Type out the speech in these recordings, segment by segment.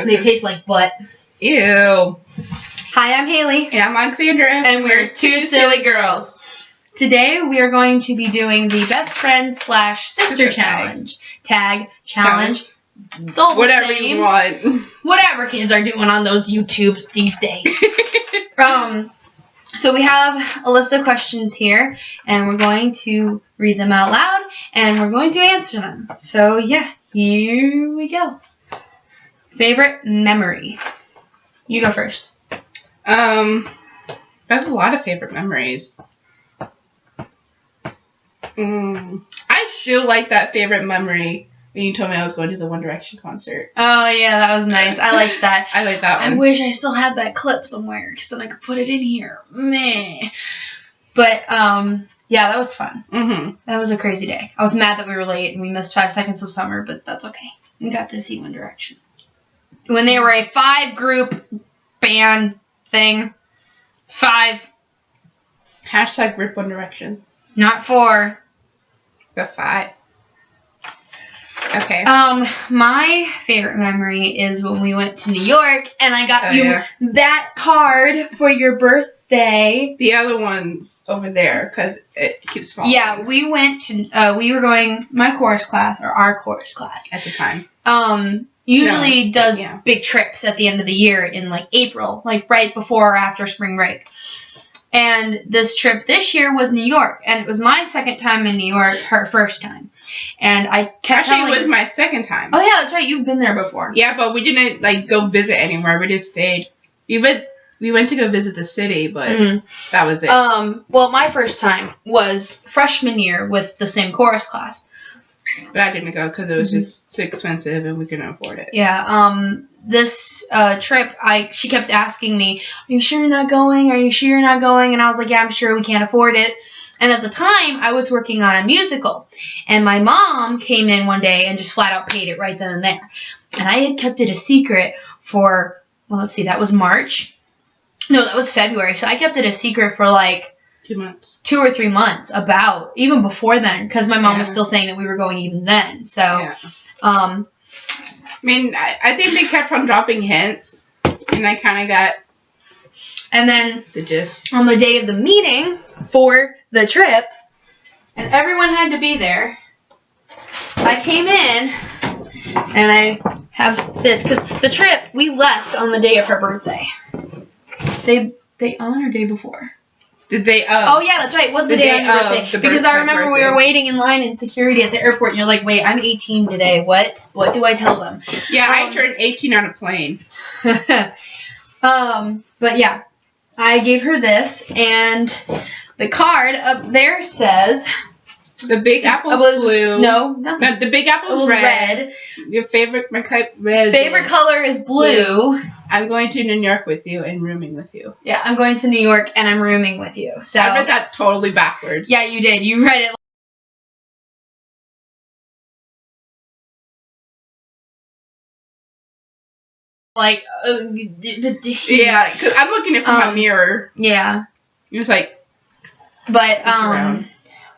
They taste like butt. Ew. Hi, I'm Haley. And I'm Alexandra. And we're two silly girls. Today we are going to be doing the best friend / sister challenge. Tag challenge. It's all the whatever same. you want. Whatever kids are doing on those YouTubes these days. So we have a list of questions here, and we're going to read them out loud, and we're going to answer them. So yeah, here we go. Favorite memory? You go first. That's a lot of favorite memories. I still like that favorite memory when you told me I was going to the One Direction concert. Oh yeah, that was nice. I liked that. I like that one. I wish I still had that clip somewhere, because then I could put it in here. Meh. But yeah, that was fun. That was a crazy day. I was mad that we were late and we missed 5 seconds of summer, but that's okay. We got to see One Direction when they were a 5-group band thing. 5. Hashtag Rip One Direction. Not 4. The 5. Okay. My favorite memory is when we went to New York and I got you that card for your birthday. The other one's over there because it keeps falling. Yeah, we went to, we were going, my chorus class, or our chorus class. At the time. Usually does big trips at the end of the year in like April, like right before or after spring break. And this trip this year was New York, and it was my second time in New York, her first time. And I kept Actually, it was my second time. Oh yeah, that's right. You've been there before. Yeah, but we didn't like go visit anywhere. We just stayed. We went to go visit the city, but that was it. Well, my first time was freshman year with the same chorus class. But I didn't go because it was just too expensive and we couldn't afford it. Yeah. This trip, she kept asking me, "Are you sure you're not going? Are you sure you're not going?" And I was like, "Yeah, I'm sure. We can't afford it." And at the time, I was working on a musical, and my mom came in one day and just flat out paid it right then and there. And I had kept it a secret for, well, let's see, that was March. No, that was February. So I kept it a secret for like 2 months. 2 or 3 months, about, even before then, because my mom was still saying that we were going even then. So, I mean, I think they kept on dropping hints, and I kind of got. And then the gist. On the day of the meeting for the trip, and everyone had to be there, I came in and I have this, because the trip, we left on the day of her birthday. They on her day before. Did they? Oh yeah, that's right. It was the day of your birthday. Because I remember we were waiting in line in security at the airport, and you're like, "Wait, I'm 18 today. What do I tell them?" Yeah, I turned 18 on a plane. But yeah, I gave her this, and the card up there says the Big Apple was blue. No, nothing. No, the Big Apple was red. Your favorite color is blue. I'm going to New York with you and rooming with you. Yeah, I'm going to New York and I'm rooming with you. So I read that totally backwards. Yeah, you did. You read it like yeah, because I'm looking at it from my mirror. Yeah. It was like, but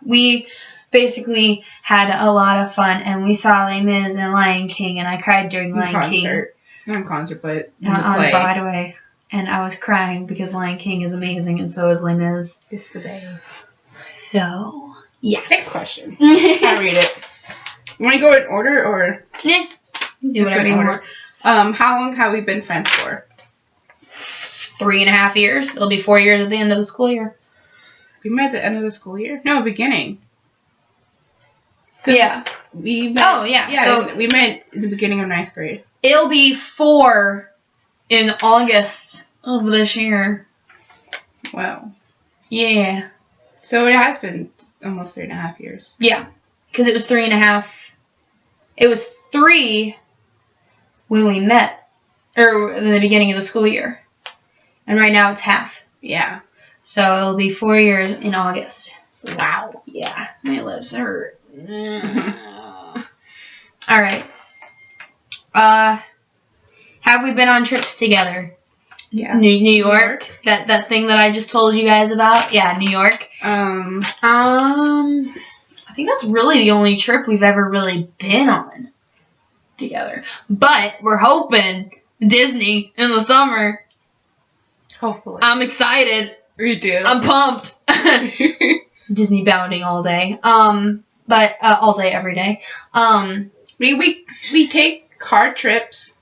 we basically had a lot of fun, and we saw Les Mis and Lion King, and I cried during Lion King. Not concert, but on Broadway. And I was crying because Lion King is amazing, and so is Les Mis. It's the day. So, yeah. Next question. I'll read it. You want to go in order, or? Yeah. Do whatever you want. How long have we been friends for? 3.5 years. It'll be 4 years at the end of the school year. We met at the end of the school year? No, beginning. Yeah. We met, yeah. So we met in the beginning of 9th grade. It'll be 4 in August of this year. Wow. Yeah. So it has been almost 3.5 years. Yeah. Because it was 3.5. It was 3 when we met. Or in the beginning of the school year. And right now it's half. Yeah. So it'll be 4 years in August. Wow. Yeah. My lips hurt. All right. Have we been on trips together? Yeah. New York. That thing that I just told you guys about. Yeah, New York. I think that's really the only trip we've ever really been on together. But we're hoping Disney in the summer. Hopefully. I'm excited. We do. I'm pumped. Disney bounding all day. But all day, every day. We take car trips,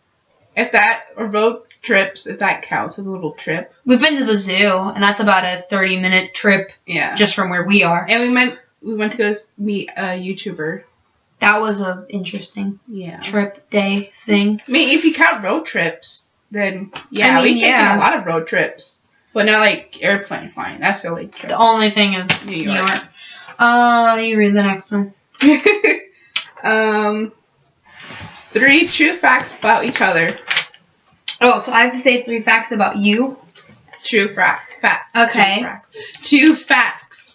or road trips, if that counts as a little trip. We've been to the zoo, and that's about a 30-minute trip. Yeah. Just from where we are. And we went to go meet a YouTuber. That was a interesting trip day thing. I mean, if you count road trips, then we've taken a lot of road trips. But not like airplane flying. That's the only trip. The only thing is New York. You read the next one. 3 true facts about each other. Oh, so I have to say 3 facts about you? True fact. Okay. 2 facts.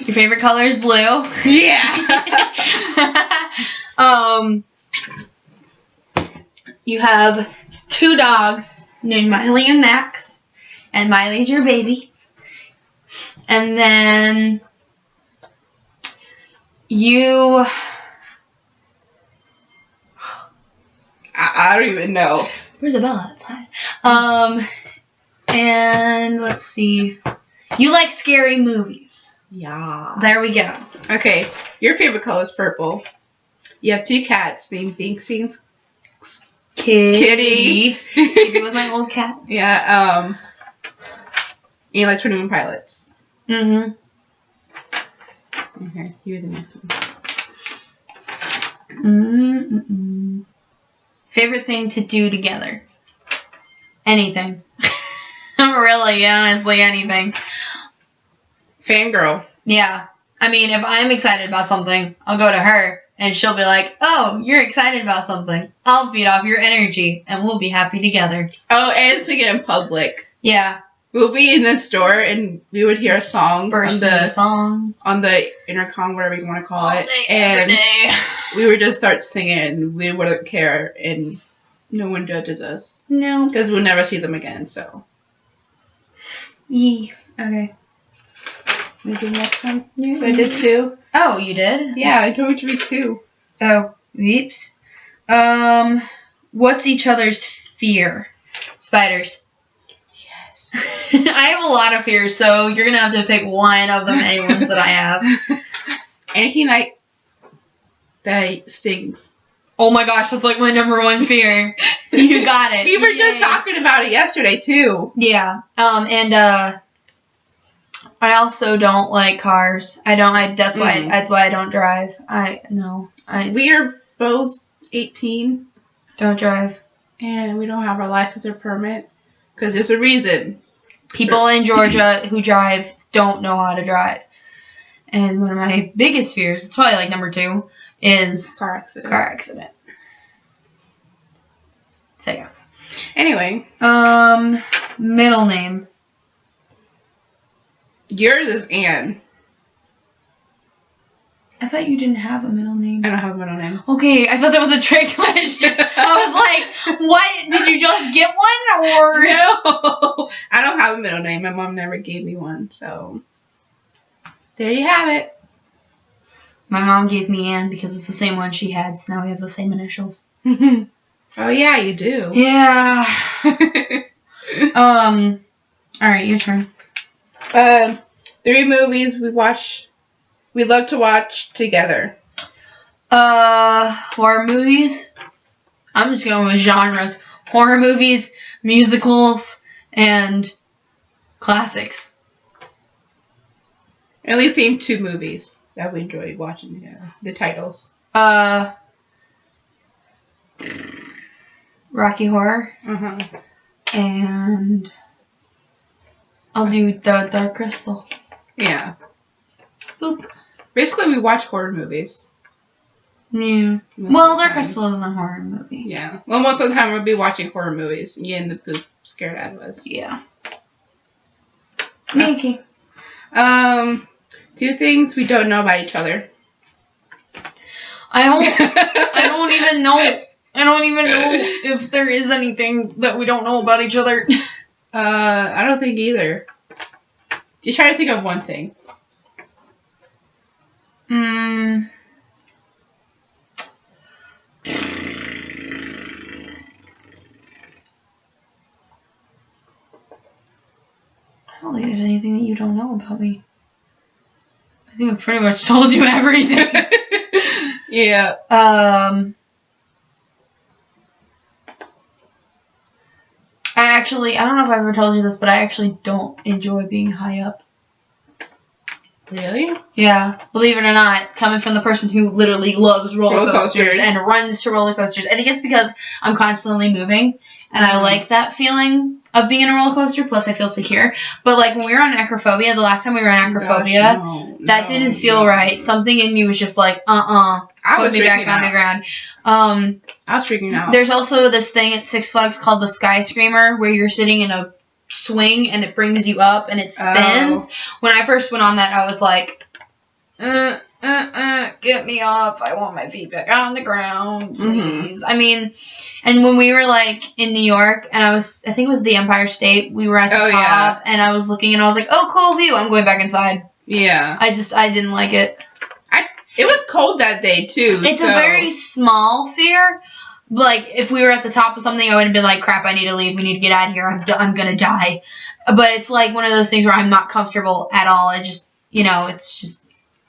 Your favorite color is blue. Yeah. You have 2 dogs named Miley and Max, and Miley's your baby. And then you... I don't even know. Where's Bella? Outside. And let's see. You like scary movies. Yeah. There we go. Okay. Your favorite color is purple. You have 2 cats named Binksy and Kitty. Kitty was my old cat. Yeah. You like Twin Pilots. Mm-hmm. Okay. You're the next one. Favorite thing to do together? Anything. Really, honestly, anything. Fangirl. Yeah. I mean, if I'm excited about something, I'll go to her, and she'll be like, oh, you're excited about something. I'll feed off your energy, and we'll be happy together. Oh, and speaking in public. Yeah. We'll be in the store, and we would hear a song on the intercom, whatever you want to call it. Day, and every day. we would just start singing. We wouldn't care, and no one judges us. No. Because we'll never see them again, so. Yee. Okay. Maybe next one? Yeah. So I did 2. Oh, you did? Yeah, I told you to read 2. Oh, whoops. What's each other's fear? Spiders. Yes. I have a lot of fears, so you're gonna have to pick one of the many ones that I have. Anything that stings. Oh my gosh, that's like my number 1 fear. You got it. We were just talking about it yesterday too. Yeah. I also don't like cars. That's why I don't drive. We are both 18. Don't drive. And we don't have our license or permit. Because there's a reason. People in Georgia who drive don't know how to drive. And one of my biggest fears, it's probably like number 2, is car accident. So yeah. Anyway. Middle name. Yours is Anne. I thought you didn't have a middle name. I don't have a middle name. Okay, I thought that was a trick question. I was like, what? Did you just get one? Or no? I don't have a middle name. My mom never gave me one, so there you have it. My mom gave me Anne because it's the same one she had, so now we have the same initials. Oh yeah, you do. Yeah. Alright, your turn. 3 movies we love to watch together. Horror movies? I'm just going with genres. Horror movies, musicals, and classics. At least name 2 movies that we enjoy watching together. The titles. Rocky Horror. Uh-huh. And I'll do the Dark Crystal. Yeah. Boop. Basically, we watch horror movies. Yeah. Well, Dark Crystal isn't a horror movie. Yeah. Well, most of the time we'll be watching horror movies and getting the poop scared out of us. Yeah. Okay. 2 things we don't know about each other. I don't even know. I don't even know if there is anything that we don't know about each other. I don't think either. Just try to think of one thing. like there's anything that you don't know about me. I think I've pretty much told you everything. Yeah. I don't know if I've ever told you this, but I actually don't enjoy being high up. Really? Yeah, believe it or not, coming from the person who literally loves roller coasters and runs to roller coasters. I think it's because I'm constantly moving, and I like that feeling of being in a roller coaster, plus I feel secure. But, like, when we were on Acrophobia, the last time we were on Acrophobia, that didn't feel right. Something in me was just like, put me back on the ground. I was freaking out. There's also this thing at Six Flags called the Sky Screamer, where you're sitting in a swing and it brings you up and it spins. Oh. When I first went on that, I was like, get me off. I want my feet back on the ground, please. I mean, and when we were like in New York and I think it was the Empire State, we were at the top and I was looking and I was like, oh, cool view. I'm going back inside. Yeah. I didn't like it. It was cold that day too. It's a very small fear. Like, if we were at the top of something, I would have been like, crap, I need to leave. We need to get out of here. I'm going to die. But it's like one of those things where I'm not comfortable at all. It just, it's just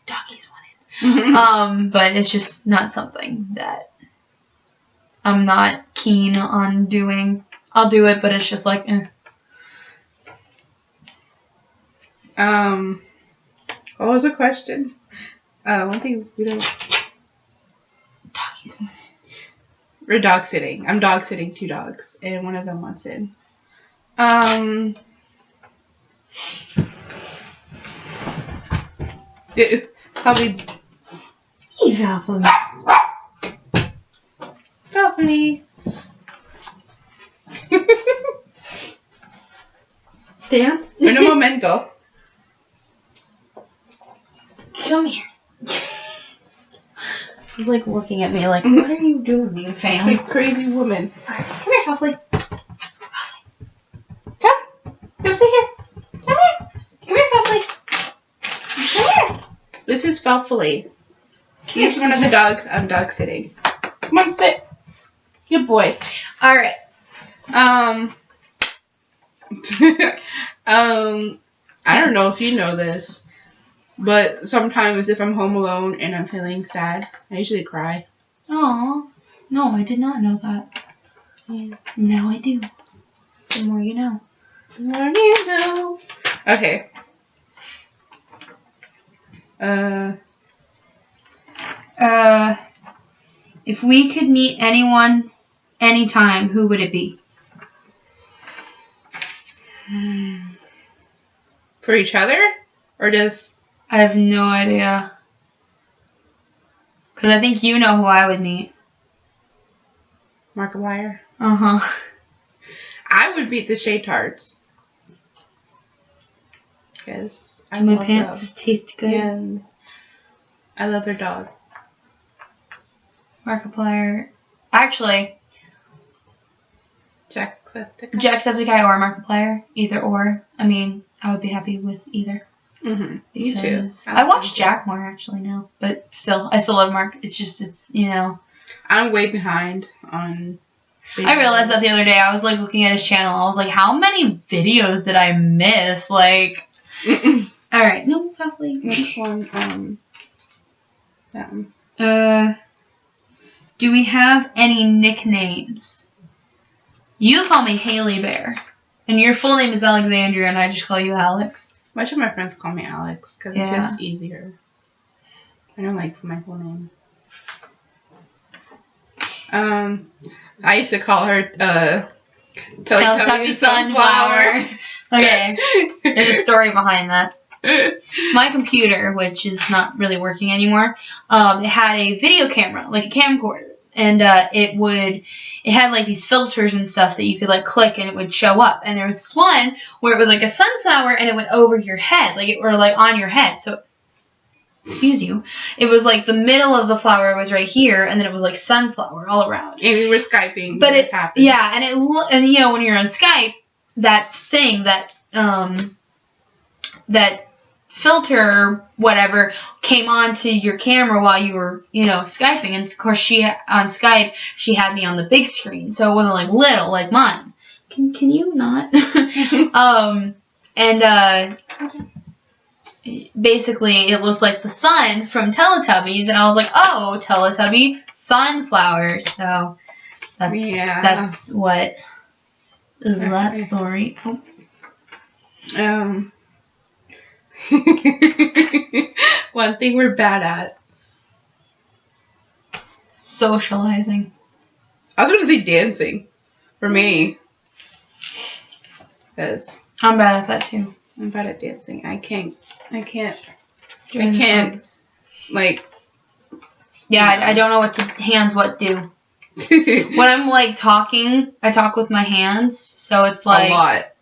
doggies want it. But it's just not something that I'm not keen on doing. I'll do it, but it's just like, What was the question? One thing we don't... Doggies want it. We're dog sitting. I'm dog sitting 2 dogs, and one of them wants in. Probably. Hey, Valkyrie. Valkyrie. Dance. In a momento. Come here. He's like looking at me like, what are you doing, you fam? Like crazy woman. Alright, come here, Fluffy. Come sit here. Come here. Come here, Fluffy. Come here. This is Fluffy. He's one of the dogs I'm dog sitting. Come on, sit. Good boy. Alright. I don't know if you know this. But sometimes if I'm home alone and I'm feeling sad, I usually cry. Aw. No, I did not know that. Yeah. Now I do. The more you know. The more you know. Okay. If we could meet anyone, anytime, who would it be? For each other? Or just... I have no idea. Because I think you know who I would meet. Markiplier. Uh-huh. I would beat the Shea Tarts. Because I my love pants them. taste good. And I love their dog. Markiplier. Actually, Jacksepticeye or Markiplier. Either or. I mean, I would be happy with either. Mm-hmm. Me too. I watch Jack more actually now, but still, I still love Mark. It's just, I'm way behind on videos. I realized that the other day. I was like looking at his channel. I was like, how many videos did I miss? Like, all right, no, probably. Next one, that one. Do we have any nicknames? You call me Haley Bear, and your full name is Alexandria, and I just call you Alex. Much of my friends call me Alex because it's just easier. I don't like my full name. I used to call her Teletubby Sunflower. Okay, there's a story behind that. My computer, which is not really working anymore, it had a video camera, like a camcorder, and it had like these filters and stuff that you could like click and it would show up. And there was this one where it was like a sunflower and it went over your head, or like on your head. So, excuse you, it was like the middle of the flower was right here, and then it was like sunflower all around. And we were Skyping. But it happened. Yeah, and when you're on Skype, that thing that filter whatever came onto your camera while you were Skyping, and of course on Skype she had me on the big screen, so it wasn't like little like mine. Can you not? And basically it looked like the sun from Teletubbies, and I was like, oh, Teletubby sunflower. So that's what is that story. Oh. One thing we're bad at. Socializing. I was gonna say dancing. For me. Because I'm bad at that too. I'm bad at dancing. I can't like... Yeah, I don't know what do. When I'm like talking, I talk with my hands, so it's like... A lot.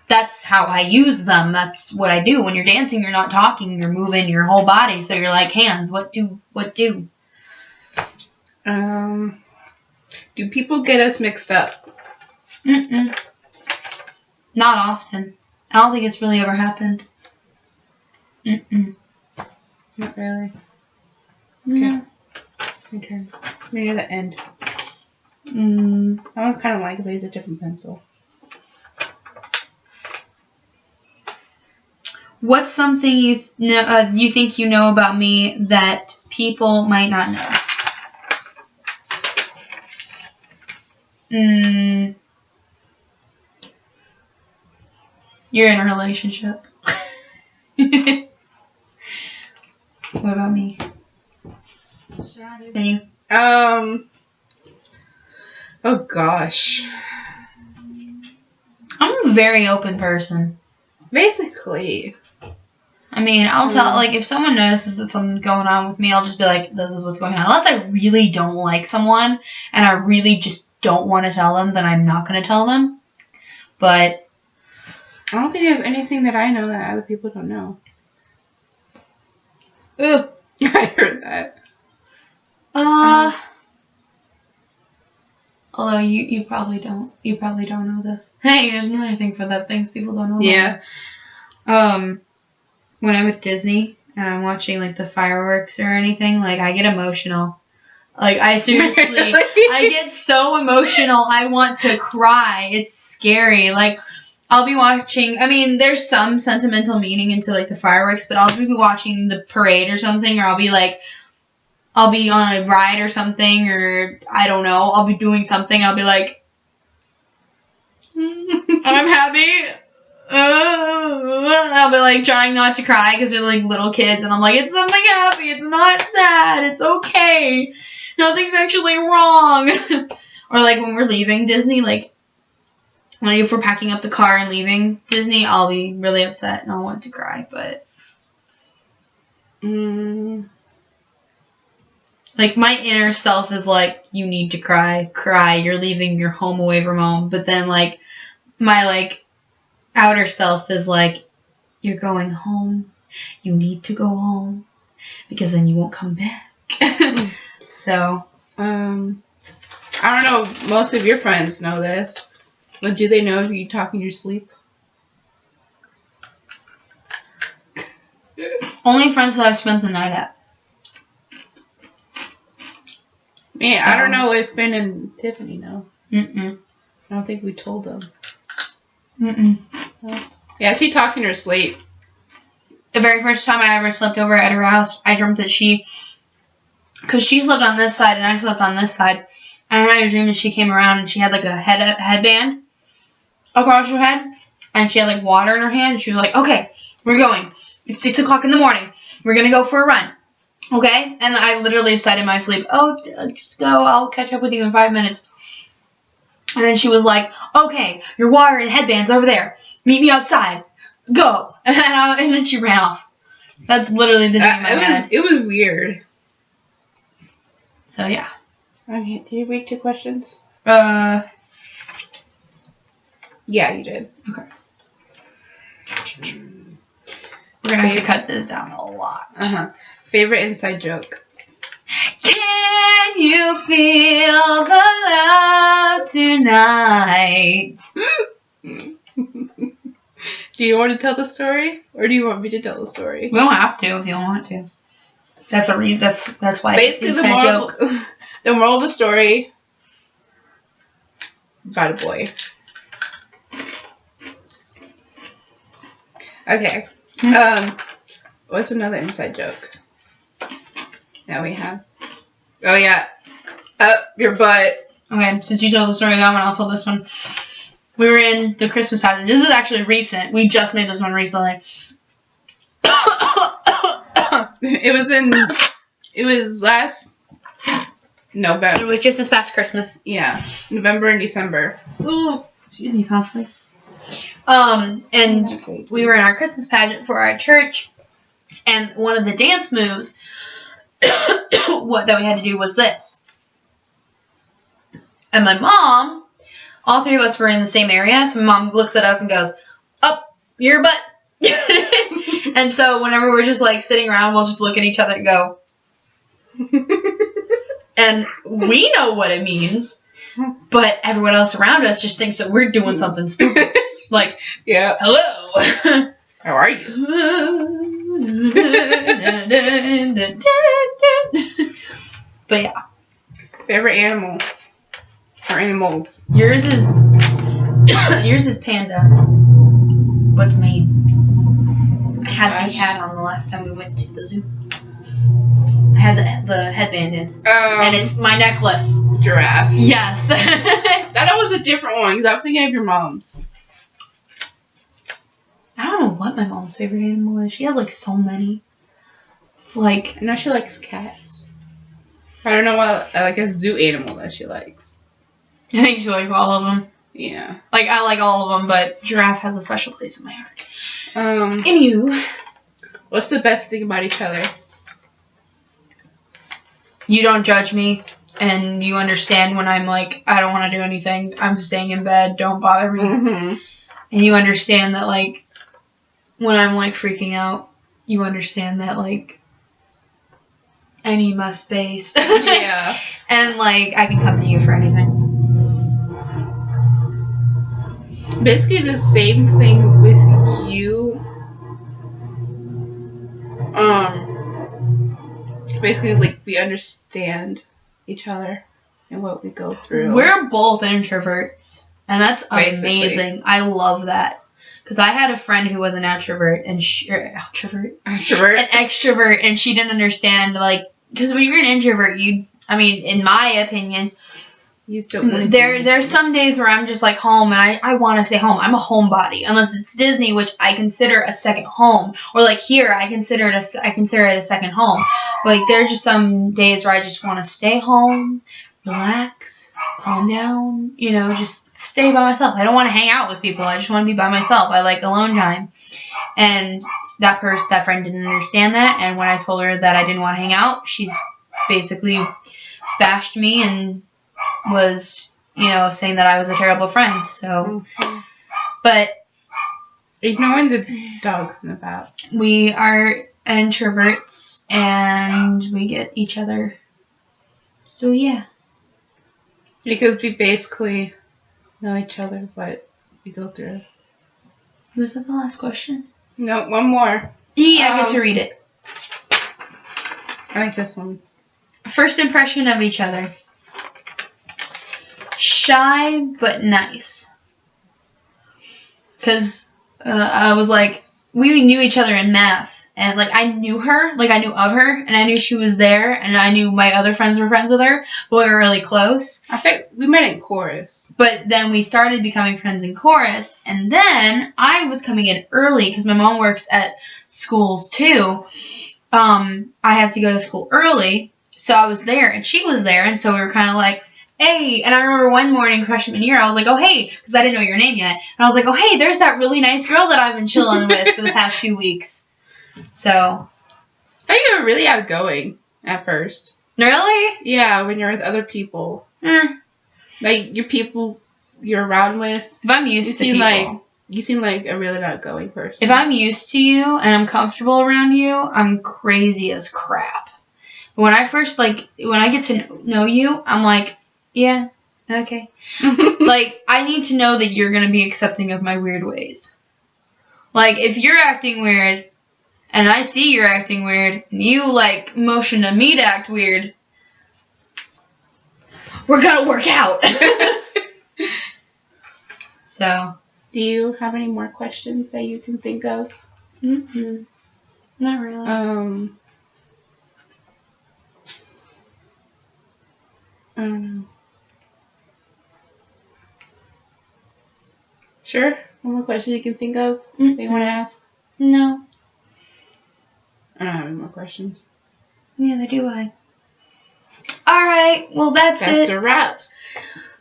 That's how I use them. That's what I do. When you're dancing, you're not talking, you're moving your whole body, so you're like, hands, what do? Do people get us mixed up? Mm-mm. Not often. I don't think it's really ever happened. Mm-mm. Not really. No. Your turn. Near the end. That one's kind of like laser tip and pencil. What's something you think you know about me that people might not know? You're in a relationship. What about me? Can you? Oh gosh. I'm a very open person. Basically. I mean, I'll tell, like, if someone notices that something's going on with me, I'll just be like, this is what's going on. Unless I really don't like someone, and I really just don't want to tell them, then I'm not going to tell them. But I don't think there's anything that I know that other people don't know. Ugh. I heard that. Although you probably don't know this. Hey, there's another thing for that, things people don't know. Yeah. When I'm at Disney and I'm watching like the fireworks or anything, like I get emotional. Like I seriously, I get so emotional. I want to cry. It's scary. Like I'll be watching. I mean, there's some sentimental meaning into like the fireworks, but I'll be watching the parade or something, or I'll be on a ride or something, or I don't know. I'll be doing something. I'll be like, I'm happy. I'll be like trying not to cry because they're like little kids, and I'm like, it's something happy. It's not sad. It's okay. Nothing's actually wrong. Or like when we're leaving Disney, like if we're packing up the car and leaving Disney, I'll be really upset and I'll want to cry. But like my inner self is like, you need to cry. You're leaving your home away from home. But then like my like outer self is like, you're going home. You need to go home because then you won't come back. So, I don't know. Most of your friends know this, but do they know if you talk in your sleep? Only friends that I've spent the night at. Man, So. I don't know if Ben and Tiffany know. I don't think we told them. Yeah, she talked in her sleep. The very first time I ever slept over at her house, I dreamt that because she slept on this side and I slept on this side, and I dreamed that she came around and she had like a headband across her head, and she had like water in her hand, and she was like, okay, we're going. It's 6 o'clock in the morning. We're going to go for a run. Okay? And I literally said in my sleep, oh, just go. I'll catch up with you in 5 minutes. And then she was like, okay, your water and headband's over there. Meet me outside. Go. And then she ran off. That's literally the dream I had. It was weird. So, yeah. Okay, did you read 2 questions? Yeah, you did. Okay. We're going to have to cut this down a lot. Favorite inside joke? Can you feel the love tonight? Do you want to tell the story, or do you want me to tell the story? We don't have to if you don't want to. That's why. Basically, the moral of the story about a boy. Okay. What's another inside joke that we have? Oh yeah. Up your butt. Okay, since you told the story of that one, I'll tell this one. We were in the Christmas pageant. This is actually recent. We just made this one recently. It was last November. It was just this past Christmas. Yeah, November and December. Ooh, excuse me, possibly. And we were in our Christmas pageant for our church, and one of the dance moves what that we had to do was this. And my mom, all three of us were in the same area, so my mom looks at us and goes, "Up your butt." And so whenever we're just like sitting around, we'll just look at each other and go. And we know what it means, but everyone else around us just thinks that we're doing something stupid. Like, yeah, hello. How are you? But yeah. Favorite animal or animals? Yours is panda. What's Maine? I had the hat on the last time we went to the zoo. I had the headband in. And it's my necklace. Giraffe. Yes. That was a different one because I was thinking of your mom's. I don't know what my mom's favorite animal is. She has like so many. It's like, I know she likes cats. I don't know what like a zoo animal that she likes. I think she likes all of them. Yeah. Like, I like all of them, but giraffe has a special place in my heart. Anywho, what's the best thing about each other? You don't judge me, and you understand when I'm like, I don't want to do anything. I'm staying in bed. Don't bother me. Mm-hmm. And you understand that, like, when I'm, like, freaking out, you understand that, like, I need my space. Yeah. And, like, I can come to you for anything. Basically the same thing with you. Basically, like, we understand each other and what we go through. We're both introverts, and that's Basically. amazing. I love that. Because I had a friend who was an extrovert, and an extrovert, and she didn't understand, like, because when you're an introvert, in my opinion, you still want there's some days where I'm just like home, and I want to stay home. I'm a homebody, unless it's Disney, which I consider a second home, or like here, I consider it a second home. But like, there are just some days where I just want to stay home, relax, calm down, just stay by myself. I don't want to hang out with people. I just want to be by myself. I like alone time. And that friend didn't understand that. And when I told her that I didn't want to hang out, she's basically bashed me and was, saying that I was a terrible friend. So, but ignoring the dogs in the back. We are introverts and we get each other. So yeah. Because we basically know each other, what we go through. Was that the last question? No, one more. Yeah, I get to read it. I like this one. First impression of each other. Shy but nice. Because I was like, we knew each other in math. And, like, I knew her, like, I knew of her, and I knew she was there, and I knew my other friends were friends with her, but we were really close. I think we met in chorus. But then we started becoming friends in chorus, and then I was coming in early, because my mom works at schools, too. I have to go to school early, so I was there, and she was there, and so we were kind of like, hey, and I remember one morning freshman year, I was like, oh, hey, because I didn't know your name yet, and I was like, oh, hey, there's that really nice girl that I've been chilling with for the past few weeks. So. I think you were really outgoing at first. Really? Yeah, when you're with other people. Like, your people you're around with. If I'm used to people. You seem like a really outgoing person. If I'm used to you and I'm comfortable around you, I'm crazy as crap. But when I get to know you, I'm like, yeah, okay. Like, I need to know that you're going to be accepting of my weird ways. Like, if you're acting weird, and I see you're acting weird, and you, like, motion to me to act weird, we're gonna work out. So. Do you have any more questions that you can think of? Mm-hmm. Not really. I don't know. Sure. One more question you can think of that you want to ask? No. I don't have any more questions. Neither do I. Alright, well that's it. That's a wrap.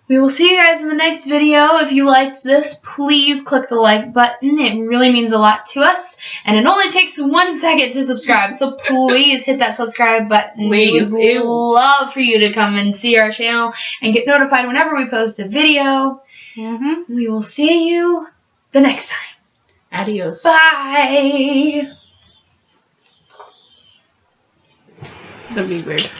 We will see you guys in the next video. If you liked this, please click the like button. It really means a lot to us. And it only takes 1 second to subscribe. So please hit that subscribe button. Please. We would love for you to come and see our channel and get notified whenever we post a video. Mm-hmm. We will see you the next time. Adios. Bye. That'd be weird.